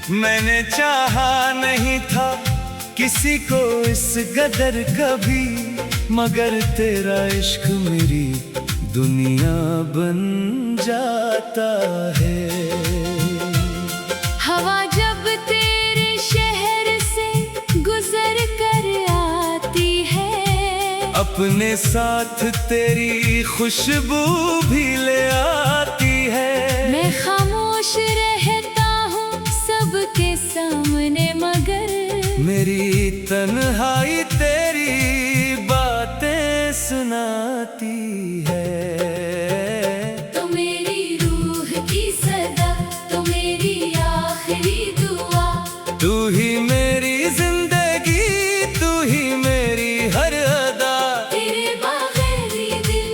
मैंने चाहा नहीं था किसी को इस कदर कभी, मगर तेरा इश्क मेरी दुनिया बन जाता है। हवा जब तेरे शहर से गुजर कर आती है, अपने साथ तेरी खुशबू भी ले आती है। मैं खामोश रहता हूँ सबके सामने, मगर मेरी तन्हाई तेरी बातें सुनाती है। तो मेरी रूह की सदा, तो मेरी आखिरी दुआ, तू ही मेरी जिंदगी, तू ही मेरी हर अदा। तेरे बगैर ये दिल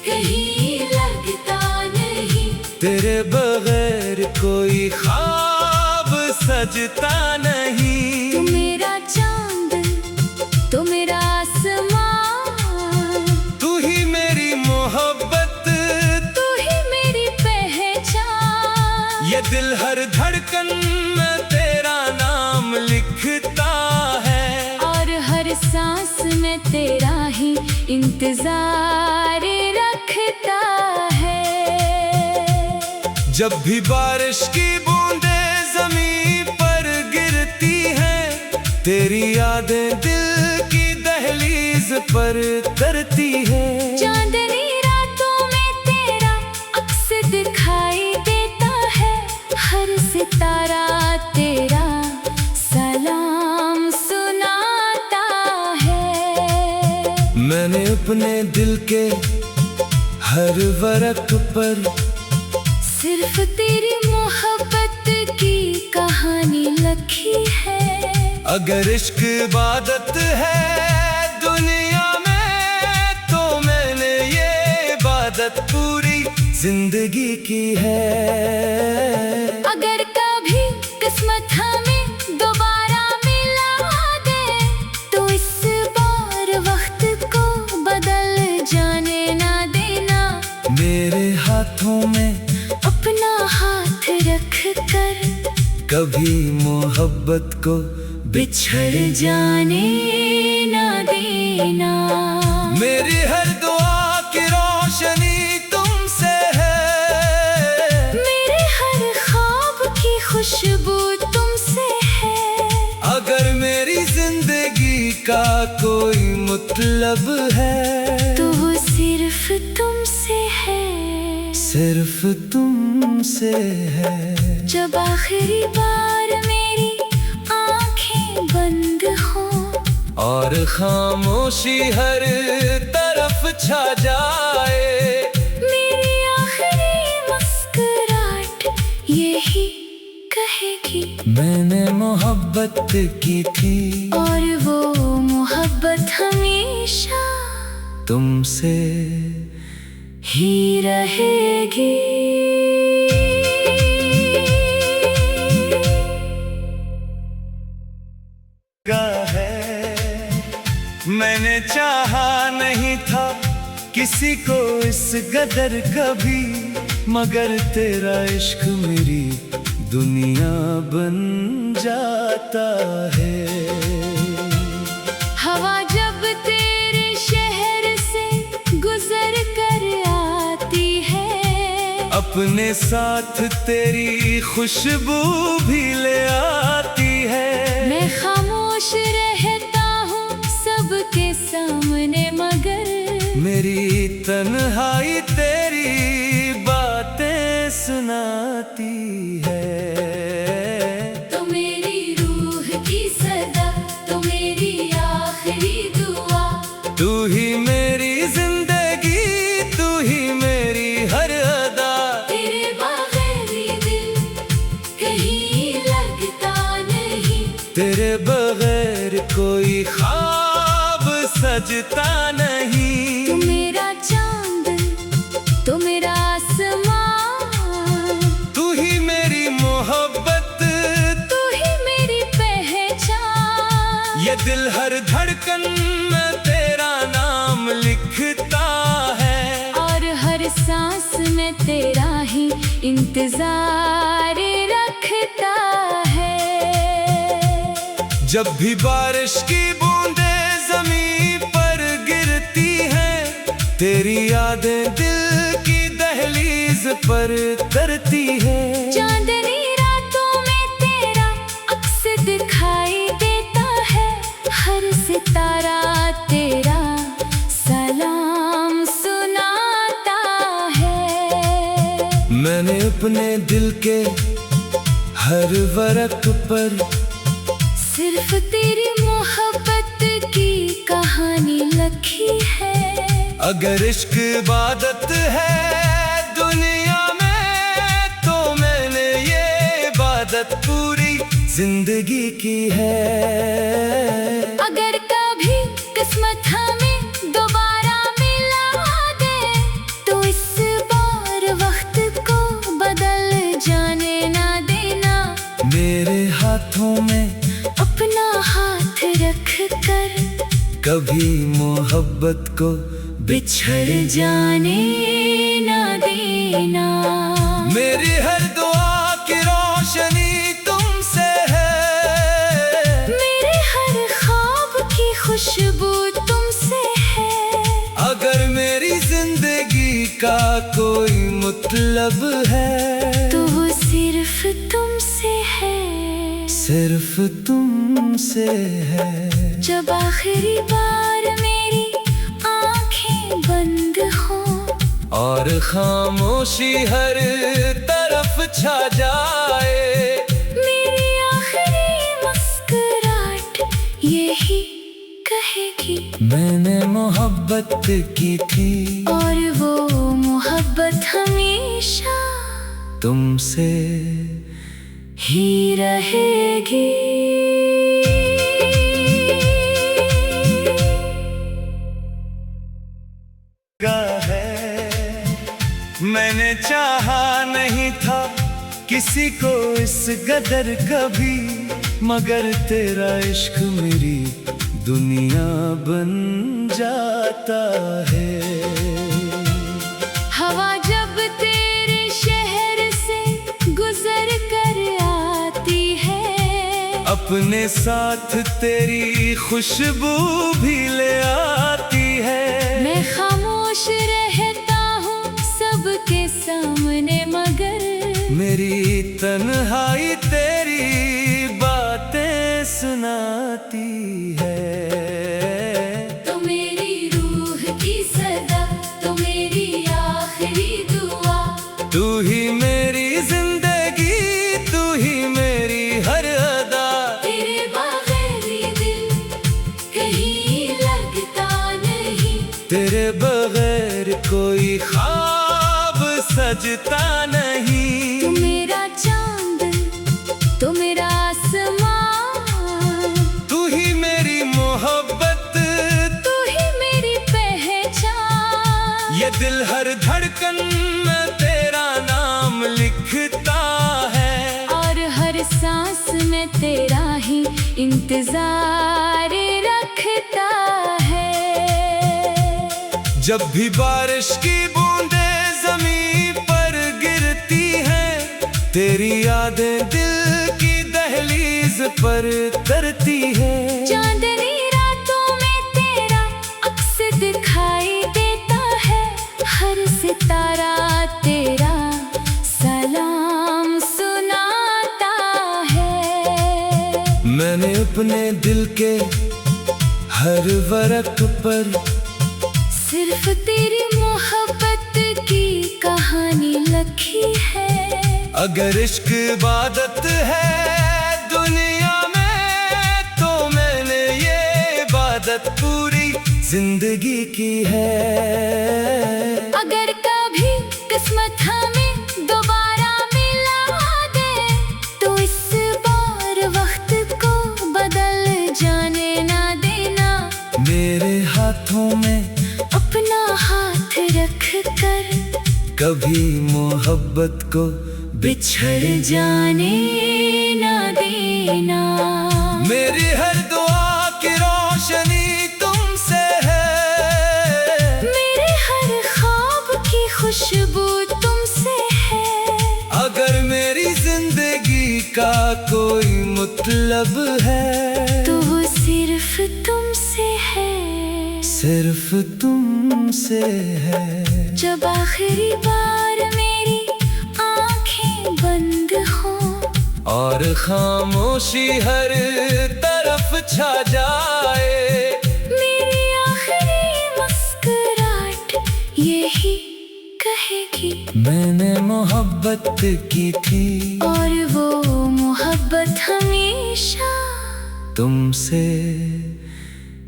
कहीं लगता नहीं, तेरे बगैर कोई ख्वाब सजता नहीं। तू मेरा चांद, तू मेरा आसमां, तू ही मेरी मोहब्बत, तू ही मेरी पहचान। ये दिल हर धड़कन में तेरा नाम लिखता है, और हर सांस में तेरा ही इंतजार रखता है। जब भी बारिश की बूंदें ज़मीन पर गिरती हैं, तेरी यादें दिल की दहलीज पर तरती है। चांदनी रातों में तेरा अक्स दिखाई देता है, हर सितारा तेरा सलाम सुनाता है। मैंने अपने दिल के हर वर्क पर सिर्फ तेरी मोहब्बत की कहानी लिखी है। अगर इश्क इबादत है दुनिया में, तो मैंने ये इबादत पूरी जिंदगी की है। अगर कभी किस्मत हमें दोबारा मिला दे, तो इस बार वक्त को बदल जाने ना देना। मेरे हाथों में अपना हाथ रख कर कभी मोहब्बत को बिछड़ जाने ना देना। मेरी हर दुआ की रोशनी तुमसे है, मेरे हर ख्वाब की खुशबू तुमसे है। अगर मेरी जिंदगी का कोई मतलब है, तो वो सिर्फ तुमसे है, सिर्फ तुमसे है। जब आखिरी बार मेरी आंखें बंद हो और खामोशी हर तरफ छा जाए, मेरी आखिरी मुस्कुराहट यही कहेगी, मैंने मोहब्बत की थी और वो मोहब्बत हमेशा तुमसे ही रहेगी। मैंने चाहा नहीं था किसी को इस कदर कभी, मगर तेरा इश्क मेरी दुनिया बन जाता है। हवा जब तेरे शहर से गुजर कर आती है, अपने साथ तेरी खुशबू भी ले आती है। मैं खामोश रहता हूँ सबके सामने, मगर मेरी तन्हाई तेरी बातें सुनाती है। तो मेरी रूह की सदा, तो मेरी आखिरी दुआ, तू ही मेरी जिंदगी, तू ही मेरी हर अदा। तेरे बगैर ये दिल कहीं लगता नहीं, तेरे बगैर कोई ख्वाब सजता नहीं। तू मेरा चांद, तू मेरा आसमां, तू ही मेरी मोहब्बत, तू ही मेरी पहचान। ये दिल हर धड़कन में तेरा नाम लिखता है, और हर सांस में तेरा ही इंतजार रखता है। जब भी बारिश की बूंदें ज़मीन पर गिरती हैं, तेरी यादें दिल की दहलीज पर तरती हैं। चांदनी रातों में तेरा अक्स दिखाई देता है, हर सितारा तेरा सलाम सुनाता है। मैंने अपने दिल के हर वर्क पर सिर्फ तेरी मोहब्बत की कहानी लिखी है। अगर इश्क इबादत है दुनिया में, तो मैंने ये इबादत पूरी जिंदगी की है। अगर कभी किस्मत हमें दोबारा मिला दे, तो इस बार वक्त को बदल जाने ना देना। मेरे हाथों में अपना हाथ रख कर कभी मोहब्बत को बिछड़ जाने ना देना। मेरी हर दुआ की रोशनी तुमसे है, मेरे हर ख्वाब की खुशबू तुमसे है। अगर मेरी जिंदगी का कोई मतलब है, तो वो सिर्फ तुमसे है, सिर्फ तुमसे है। जब आखिरी बार मेरी आंखें बंद हो और खामोशी हर तरफ छा जाए, मेरी आखिरी मुस्कुराहट यही कहेगी, मैंने मोहब्बत की थी और वो मोहब्बत हमेशा तुमसे ही रहेगी। मैंने चाहा नहीं था किसी को इस कदर कभी, मगर तेरा इश्क मेरी दुनिया बन जाता है। हवा जब तेरे शहर से गुजर कर आती है, अपने साथ तेरी खुशबू भी ले आती है। मैं खामोश रहता हूँ सबके सामने, मगर मेरी तन्हाई तेरी बातें सुनाती है। तो मेरी रूह की सदा, तो मेरी आखिरी दुआ, तू ही मेरी जिंदगी, तू ही मेरी हर अदा। तेरे बगैर ये दिल कहीं लगता नहीं, तेरे बगैर कोई ख्वाब सजता नहीं। तू मेरा चांद, तू मेरा आसमान, तू ही मेरी मोहब्बत, तू ही मेरी पहचान। ये दिल हर धड़कन में तेरा नाम लिखता है, और हर सांस में तेरा ही इंतजार रखता है। जब भी बारिश की बूंदें ज़मीन पर गिरती हैं, तेरी यादें दिल की दहलीज पर तरती हैं। चांदनी रातों में तेरा अक्स दिखाई देता है, हर सितारा तेरा सलाम सुनाता है। मैंने अपने दिल के हर वर्क पर सिर्फ तेरी मोहब्बत की कहानी लिखी है। अगर इश्क इबादत है दुनिया में, तो मैंने ये इबादत पूरी जिंदगी की है। अगर कभी किस्मत हमें दोबारा मिला दे, तो इस बार वक्त को बदल जाने ना देना। मेरे हाथों में अपना हाथ रख कर कभी मोहब्बत को बिछड़ जाने ना देना। मेरी हर दुआ की रोशनी तुमसे है, मेरे हर ख्वाब की खुशबू तुमसे है। अगर मेरी जिंदगी का कोई मतलब है, सिर्फ तुमसे है, सिर्फ तुमसे है। जब आखिरी बार मेरी आंखें बंद हो और खामोशी हर तरफ छा जाए, मेरी आखिरी मुस्कुराहट यही कहेगी, मैंने मोहब्बत की थी और वो मोहब्बत हमेशा तुमसे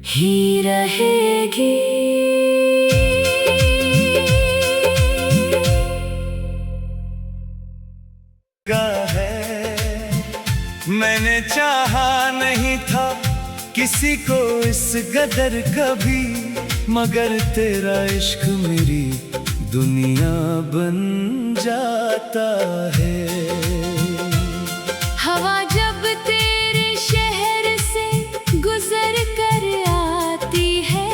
ही रहेगी। मैंने चाहा नहीं था किसी को इस कदर कभी, मगर तेरा इश्क मेरी दुनिया बन जाता है। हवा जब तेरे शहर से गुजर कर आती है,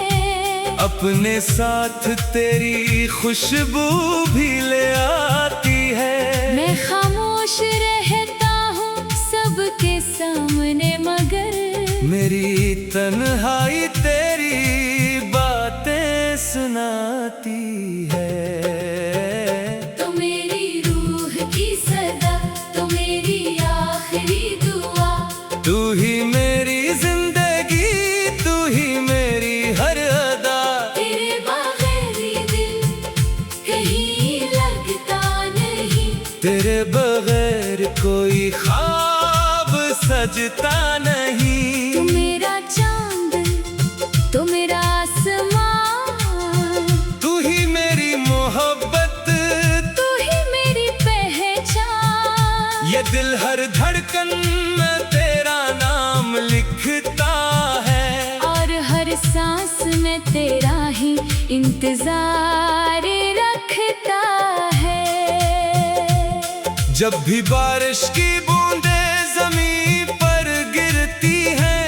अपने साथ तेरी खुशबू भी ले आती है। मैं खामोश रहता हूँ सबके सामने, मगर मेरी तन्हाई तेरी बातें सुनाती है। तो मेरी रूह की सदा, तो मेरी आखिरी दुआ, तू ही मेरी जिंदगी, तू ही मेरी हर अदा। तेरे बगैर ये दिल कहीं लगता नहीं, तेरे बगैर कोई ख्वाब सजता नहीं। तू मेरा चांद, तू मेरा आसमान, तू ही मेरी मोहब्बत, तू ही मेरी पहचान। ये दिल हर धड़कन में तेरा नाम लिखता है, और हर सांस में तेरा ही इंतजार रखता है। जब भी बारिश की बूंदें ज़मीं पर गिरती हैं,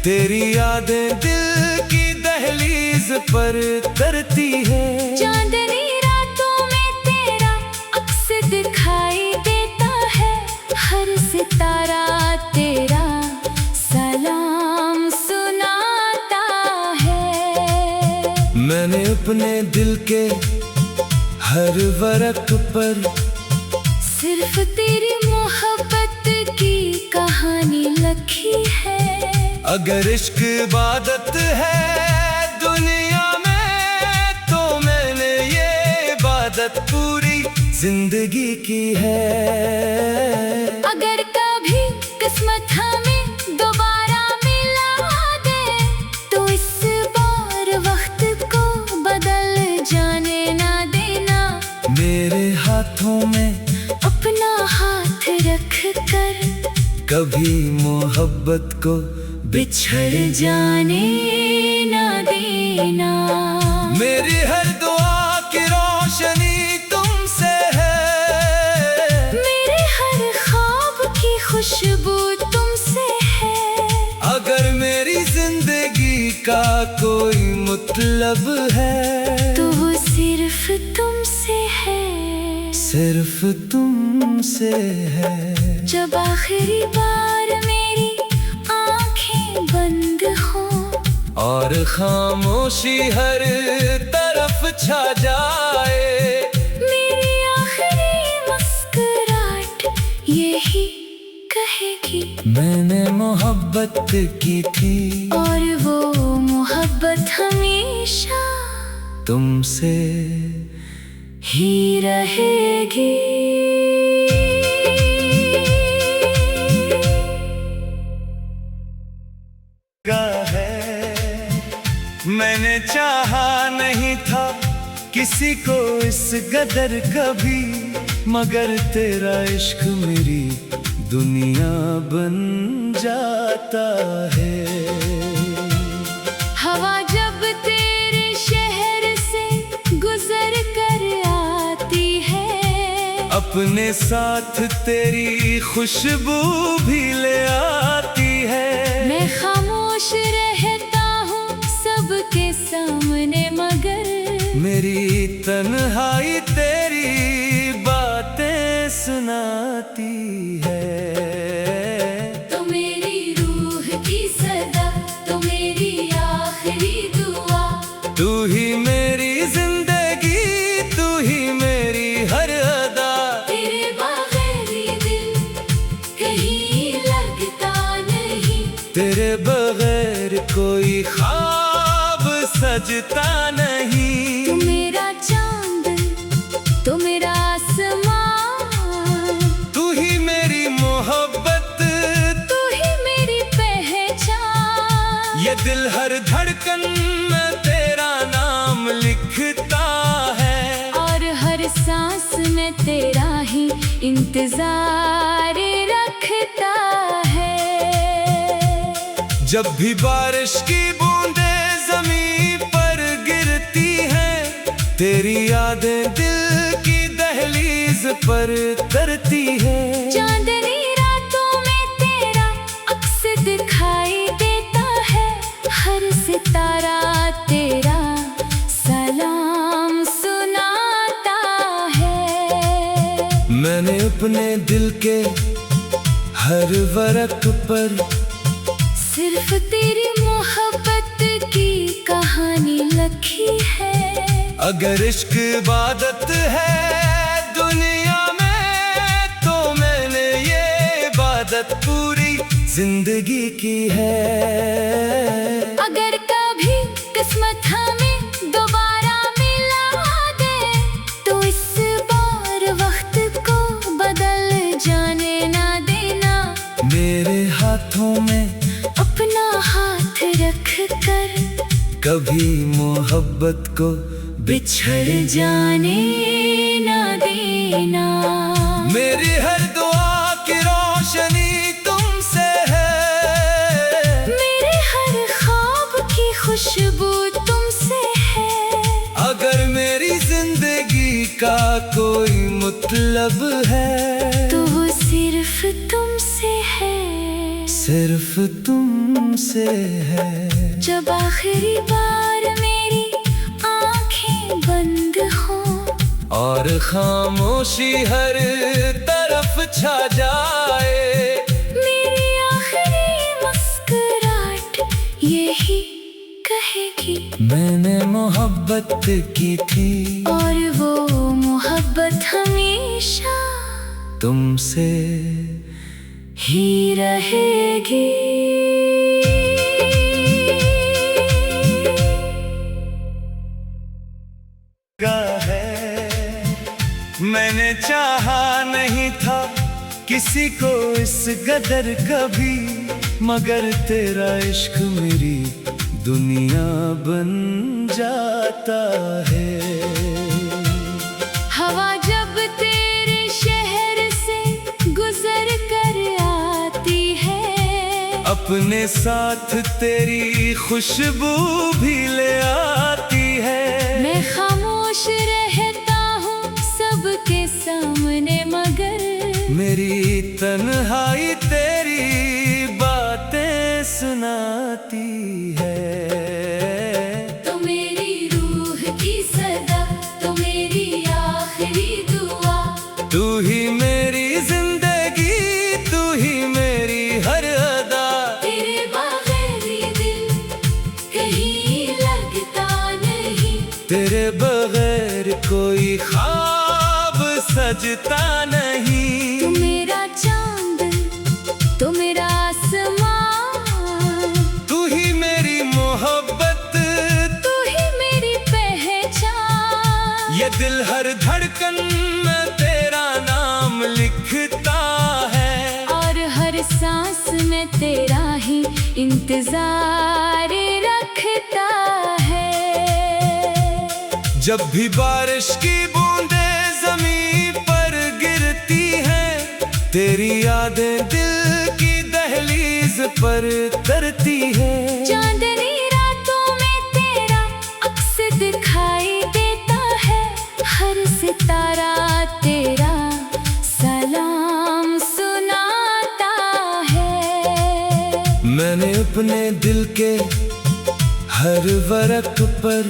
तेरी यादें दिल की दहलीज पर तरती है। चांदनी रातों में तेरा अक्स दिखाई देता है, हर सितारा तेरा सलाम सुनाता है। मैंने अपने दिल के हर वरक पर सिर्फ तेरी मोहब्बत की कहानी लिखी है। अगर इश्क इबादत है दुनिया में, तो मैंने ये इबादत पूरी जिंदगी की है। अगर कभी किस्मत हमें दोबारा मिला दे, तो इस बार वक्त को बदल जाने ना देना। मेरे हाथों में अपना हाथ रख कर कभी मोहब्बत को बिछड़ जाने ना देना। मेरी हर दुआ की रोशनी तुमसे है, मेरे हर ख्वाब की खुशबू तुमसे है। अगर मेरी जिंदगी का कोई मतलब है, तो वो सिर्फ तुमसे है, सिर्फ तुमसे है। जब आखिरी बार मेरी आंखें बंद हो और खामोशी हर तरफ छा जाए, मेरी आखिरी मुस्कुराहट यही कहेगी, मैंने मोहब्बत की थी और वो मोहब्बत हमेशा तुमसे ही रहेगी। मैंने चाहा नहीं था किसी को इस कदर कभी, मगर तेरा इश्क मेरी दुनिया बन जाता है। हवा जब तेरे शहर से गुजर कर आती है, अपने साथ तेरी खुशबू भी ले आती है। मैं खामोश रहता हूँ सबके सामने, मगर मेरी तन्हाई तेरी बातें सुनाती है। तो मेरी रूह की सदा, तेरे बगैर कोई ख्वाब सजता नहीं। तू मेरा चांद, तू मेरा आसमान, तू ही मेरी मोहब्बत, तू ही मेरी पहचान। ये दिल हर धड़कन में तेरा नाम लिखता है, और हर सांस में तेरा ही इंतजार रखता है। जब भी बारिश की बूंदें ज़मीं पर गिरती हैं, तेरी यादें दिल की दहलीज पर तरती हैं। चांदनी रातों में तेरा अक्स दिखाई देता है, हर सितारा तेरा सलाम सुनाता है। मैंने अपने दिल के हर वर्क पर सिर्फ तेरी मोहब्बत की कहानी लिखी है। अगर इश्क इबादत है दुनिया में, तो मैंने ये इबादत पूरी जिंदगी की है। अगर कभी किस्मत हमें दोबारा मिला दे, तो इस बार वक्त को बदल जाने ना देना। मेरे हाथों में अपना हाथ रख कर कभी मोहब्बत को बिछड़ जाने ना देना। मेरी हर दुआ की रोशनी तुमसे है, मेरे हर ख्वाब की खुशबू तुमसे है। अगर मेरी जिंदगी का कोई मतलब है, तो वो सिर्फ तुमसे है, सिर्फ तुमसे है। जब आखिरी बार मेरी आंखें बंद हो और खामोशी हर तरफ छा जाए, मेरी आखिरी मुस्कुराहट यही कहेगी, मैंने मोहब्बत की थी और वो मोहब्बत हमेशा तुमसे ही रहेगी। मैंने चाहा नहीं था किसी को इस कदर कभी, मगर तेरा इश्क मेरी दुनिया बन जाता है। हवा जब तेरे शहर से गुजर कर आती है, अपने साथ तेरी खुशबू भी ले आती है। मैं खामोश रहता हूँ सबके सामने, मगर मेरी तन्हाई तेरी बातें सुनाती है। तो मेरी रूह की सदा, तो मेरी आखिरी दुआ, तू ही मेरी जिंदगी, तू ही मेरी हर अदा। तेरे बगैर ये दिल कहीं लगता नहीं, तेरे बगैर कोई ख्वाब सजता नहीं। तू मेरा चांद, तू मेरा आसमान, तू ही मेरी मोहब्बत, तू ही मेरी पहचान। ये दिल हर धड़कन में तेरा नाम लिखता है, और हर सांस में तेरा ही इंतजार रखता है। जब भी बारिश की बूंदें ज़मीं पर गिरती हैं, तेरी यादें दिल की दहलीज पर तरती हैं। चांदनी रातों में तेरा अक्स दिखाई देता है, हर सितारा तेरा सलाम सुनाता है। मैंने अपने दिल के हर वर्क पर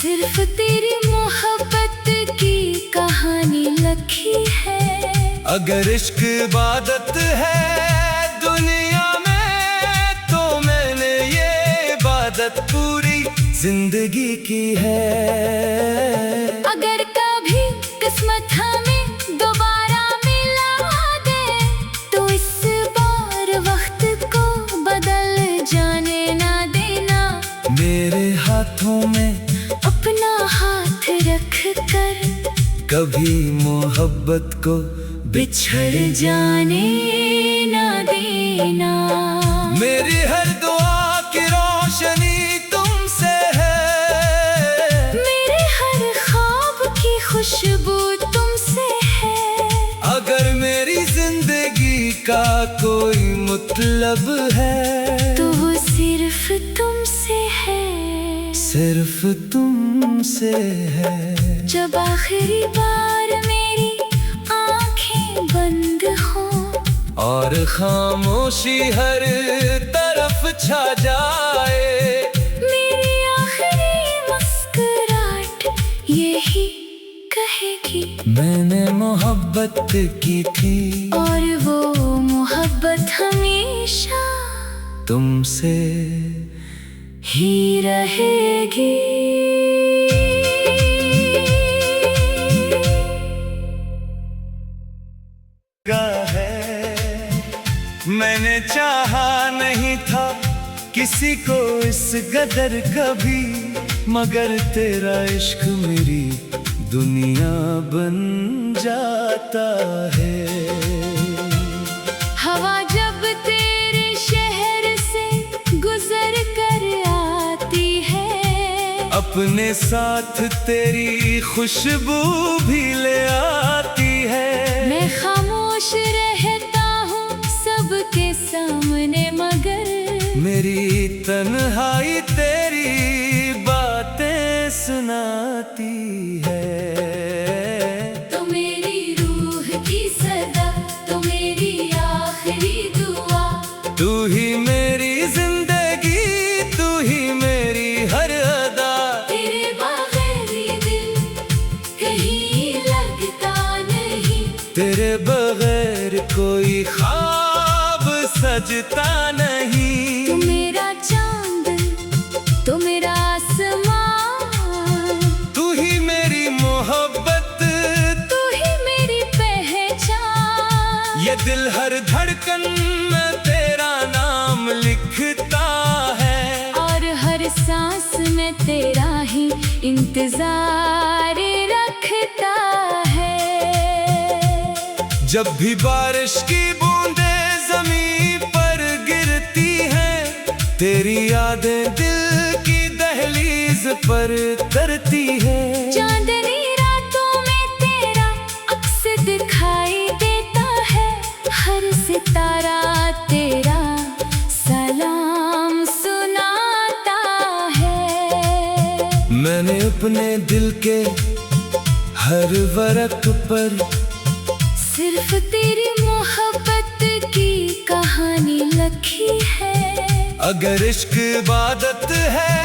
सिर्फ तेरी मोहब्बत की कहानी लिखी है। अगर इश्क इबादत है दुनिया में, तो मैंने ये इबादत पूरी जिंदगी की है। अगर कभी किस्मत हमें दोबारा मिला दे, तो इस बार वक्त को कभी मोहब्बत को बिछड़ जाने ना देना। मेरी हर दुआ की रोशनी तुमसे है, मेरे हर ख्वाब की खुशबू तुमसे है। अगर मेरी जिंदगी का कोई मतलब है तो वो सिर्फ तुमसे है, सिर्फ तुमसे है। जब आखिरी बार मेरी आंखें बंद हो और खामोशी हर तरफ छा जाए, मेरी आखिरी मुस्कुराहट यही कहेगी मैंने मोहब्बत की थी और वो मोहब्बत हमेशा तुमसे ही रहेगी। मैंने चाहा नहीं था किसी को इस कदर कभी, मगर तेरा इश्क मेरी दुनिया बन जाता है। हवा जब तेरे शहर से गुजर कर आती है, अपने साथ तेरी खुशबू भी ले आती है। मैं खामोश रहता हूँ सबके सामने, मगर मेरी तन्हाई तेरी बातें सुनाती है। तो मेरी रूह की सदा, तो मेरी आखिरी दुआ, तू ही मेरी जिंदगी, तू ही मेरी हर अदा। तेरे बगैर ये दिल कहीं लगता नहीं, तेरे बगैर कोई ख्वाब सजता नहीं। तू मेरा चांद, तू मेरा आसमान, तू ही मेरी मोहब्बत, तू ही मेरी पहचान। ये दिल हर धड़कन में तेरा नाम लिखता है, और हर सांस में तेरा ही इंतजार रखता है। जब भी बारिश की बूंदें ज़मीं पर गिरती हैं, तेरी यादें दिल की दहलीज पर तरती है। चांदनी रातों में तेरा अक्स दिखाई देता है, हर सितारा तेरा सलाम सुनाता है। मैंने अपने दिल के हर वरक पर सिर्फ तेरी मोहब्बत की कहानी लिखी है। अगर इश्क इबादत है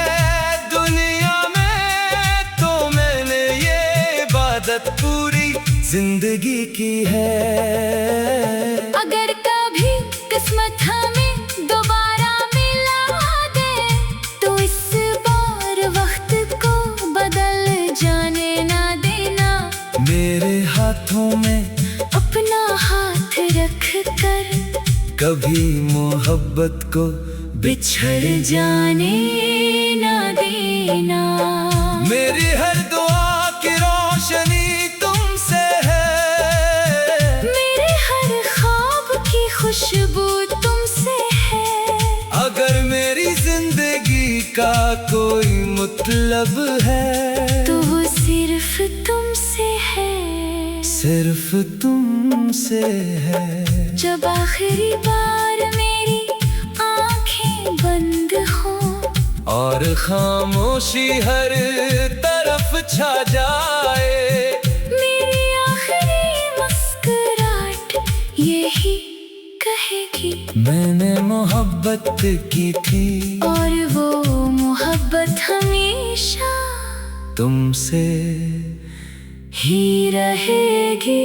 दुनिया में, तो मैंने ये इबादत पूरी जिंदगी की है। अगर कभी किस्मत हमें दोबारा मिला दे, तो इस बार वक्त को बदल जाने ना देना। मेरे हाथों में अपना हाथ रख कर कभी मोहब्बत को बिछड़ जाने ना देना। मेरी हर दुआ की रोशनी तुमसे है, मेरे हर ख्वाब की खुशबू तुमसे है। अगर मेरी जिंदगी का कोई मतलब है तो वो सिर्फ तुमसे है, सिर्फ तुमसे है। जब आखिरी बार मेरी आंखें बंद हो और खामोशी हर तरफ छा जाए, मेरी आखिरी मुस्कुराहट यही कहेगी मैंने मोहब्बत की थी और वो मोहब्बत हमेशा तुमसे ही रहेगी।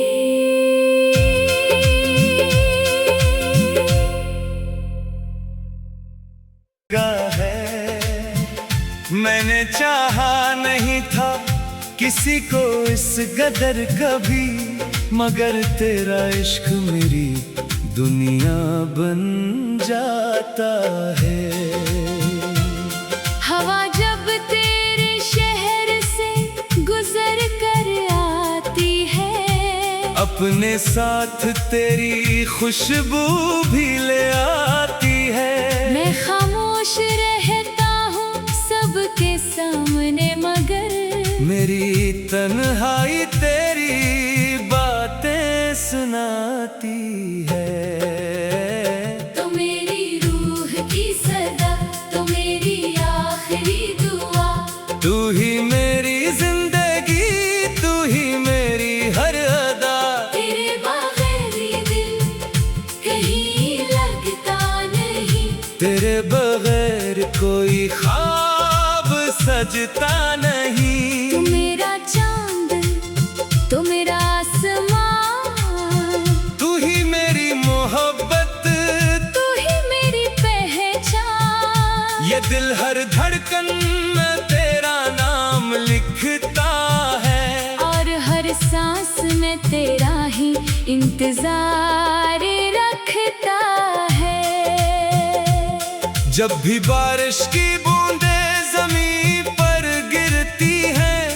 मैंने चाहा नहीं था किसी को इस कदर कभी, मगर तेरा इश्क मेरी दुनिया बन जाता है। हवा जब तेरे शहर से गुजर कर आती अपने साथ तेरी खुशबू भी ले आती है। मैं खामोश रहता हूँ सबके सामने, मगर मेरी तन्हाई तेरी बातें सुनाती है। तो मेरी रूह की सदा, तो मेरी आखिरी दुआ, तू ही मेरी जिंदगी, तू ही मेरी हर अदा। तेरे बगैर ये दिल कहीं लगता नहीं, तेरे बगैर कोई ख्वाब सजता नहीं। तू मेरा चांद, तू मेरा आसमां, तू ही मेरी मोहब्बत, तू ही मेरी पहचान। ये दिल हर धड़कन में तेरा नाम लिखता है, और हर सांस में तेरा ही इंतजार रखता है। जब भी बारिश की बूंदें ज़मीं पर गिरती हैं,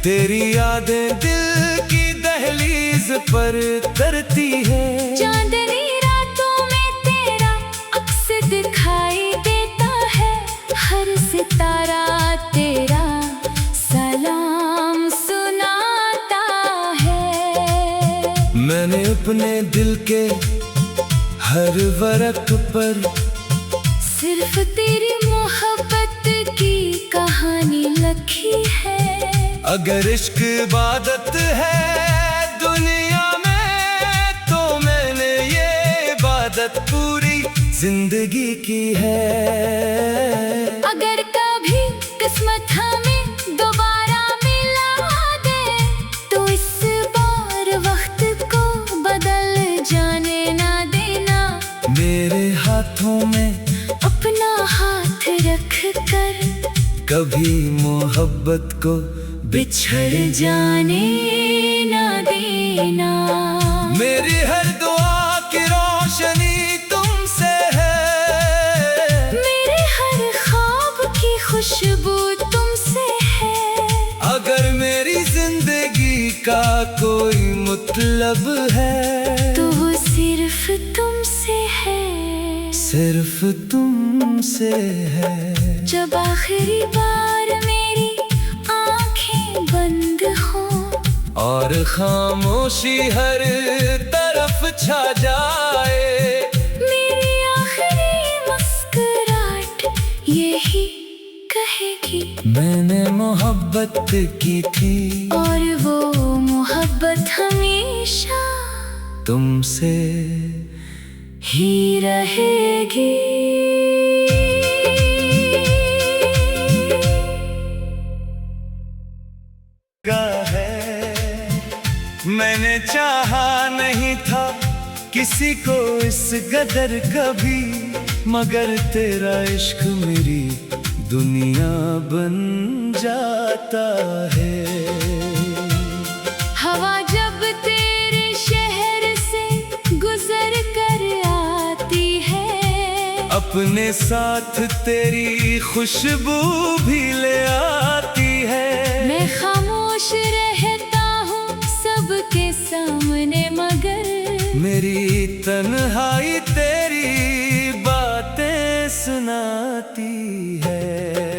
तेरी यादें दिल की दहलीज पर तरती है। चांदनी रातों में तेरा अक्स दिखाई देता है, हर सितारा तेरा सलाम सुनाता है। मैंने अपने दिल के हर वर्क पर सिर्फ तेरी मोहब्बत की कहानी लिखी है। अगर इश्क इबादत है दुनिया में, तो मैंने ये इबादत पूरी जिंदगी की है। अगर कभी किस्मत हमें दोबारा मिला दे, तो इस बार वक्त को बदल जाने ना देना। मेरे हाथों में अपना हाथ रख कर कभी मोहब्बत को बिछड़ जाने ना देना। मेरी हर दुआ की रोशनी तुमसे है, मेरे हर ख्वाब की खुशबू तुमसे है। अगर मेरी जिंदगी का कोई मतलब है, तो वो सिर्फ तुमसे है, सिर्फ तुमसे है। जब आखिरी बार मेरी आंखें बंद हो और खामोशी हर तरफ छा जाए, मेरी आखिरी मुस्कुराहट यही कहेगी, मैंने मोहब्बत की थी और वो मोहब्बत हमेशा तुमसे ही रहेगी। मैंने चाहा नहीं था किसी को इस कदर कभी, मगर तेरा इश्क मेरी दुनिया बन जाता है। हवा जब तेरे शहर से गुजर कर आती है, अपने साथ तेरी खुशबू भी ले आती है। मैं खामोश रहता हूँ सबके सामने, मगर मेरी तन्हाई तेरी बातें सुनाती है।